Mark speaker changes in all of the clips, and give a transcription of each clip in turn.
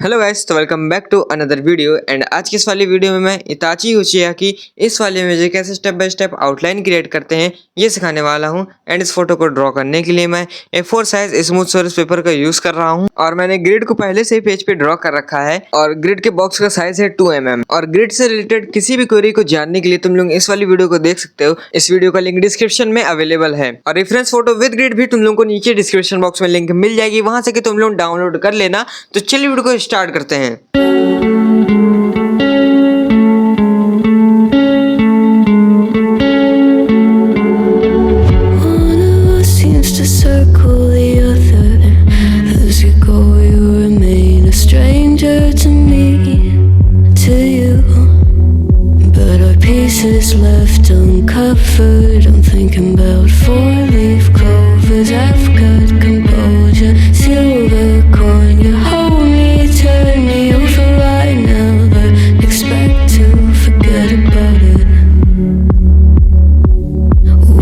Speaker 1: Hello guys, तो welcome back to another video. And आज की इस वाली वीडियो में मैं इताची उचिहा की इस वाले में कैसे step by step outline create करते हैं ये सिखाने वाला हूं। एंड इस फोटो को ड्रॉ करने के लिए मैं A4 size smooth source paper का यूज कर रहा हूं। और मैंने ग्रिड को पहले से ही पेज पे ड्रॉ कर रखा है। और ग्रिड के बॉक्स का साइज है 2 mm। और ग्रिड से रिलेटेड किसी भी क्वेरी को जानने के लिए तुम लोग इस वाली वीडियो को देख सकते हो। इस वीडियो का लिंक डिस्क्रिप्शन में अवेलेबल है। और रेफरेंस फोटो विद ग्रिड भी तुम लोग को नीचे डिस्क्रिप्शन बॉक्स में लिंक मिल जाएगी, वहां से तुम लोग डाउनलोड कर लेना। तो चलिए वीडियो को स्टार्ट करते हैं।
Speaker 2: Pieces left uncovered. I'm thinking about four-leaf clovers. I've got composure, silver coin. You hold me, turn me over right now, but expect to forget about it.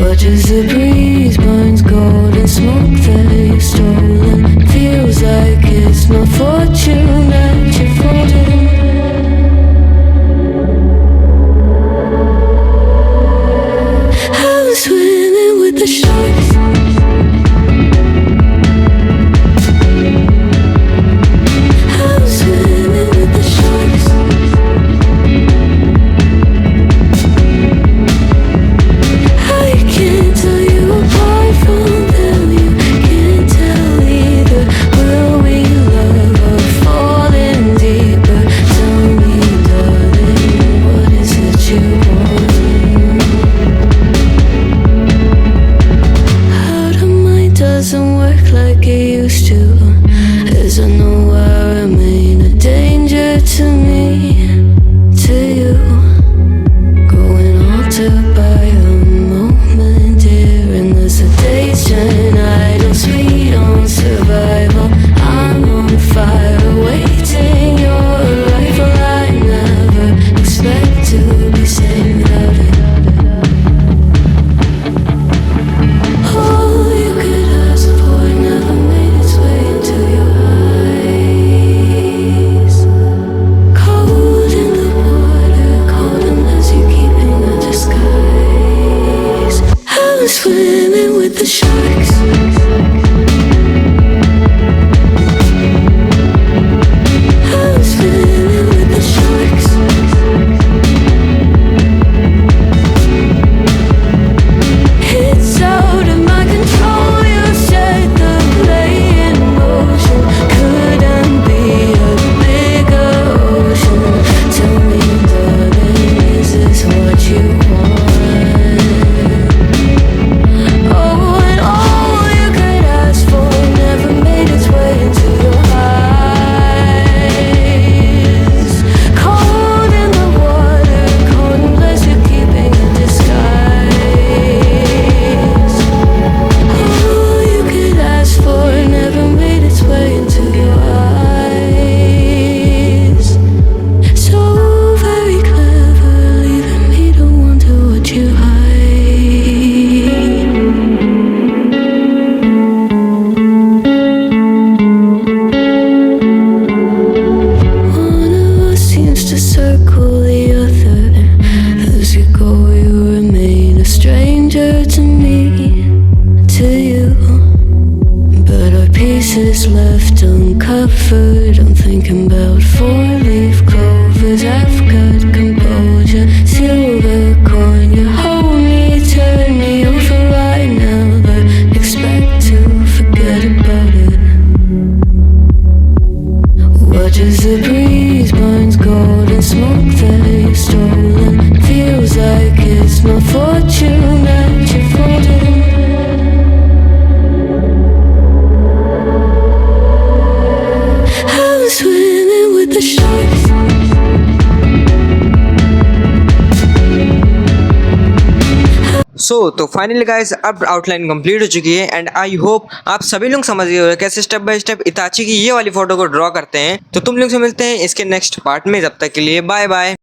Speaker 2: Watches the breeze, burns gold and smoke that you've stolen. Feels like it's my fortune that you're folding. Swimming with the sharks. I'm swimming with the sharks. I can't tell you apart from them. You can't tell either. Will we love or fall in deeper? Tell me, darling, what is it you want? Doesn't work like it used to, as I know I remain a danger to me, to you. Going altered by a moment, dear, and as the days turn idle, sweet on survival. I'm on fire, waiting your arrival. I never expect to be sane without it. Swimming with the sharks. I'm swimming with the sharks. It's out of my control. You set the play in motion. Couldn't be a bigger ocean. Tell me, darling, is this what you want? Pieces left uncovered. I'm thinking about four-leaf clovers. I've got composure, silver coin. You hold me, turn me over right now, but expect to forget about it. Watches the breeze, burns gold and smoke that you've stolen. Feels like it's my fortune that you're folding. Swimming with the sharks.
Speaker 1: तो finally guys अब outline complete हो चुकी है। And I hope आप सभी लोग समझ गए हो कैसे स्टेप बाय स्टेप इताची की ये वाली फोटो को ड्रॉ करते हैं। तो तुम लोग से मिलते हैं इसके नेक्स्ट पार्ट में। जब तक के लिए बाय बाय।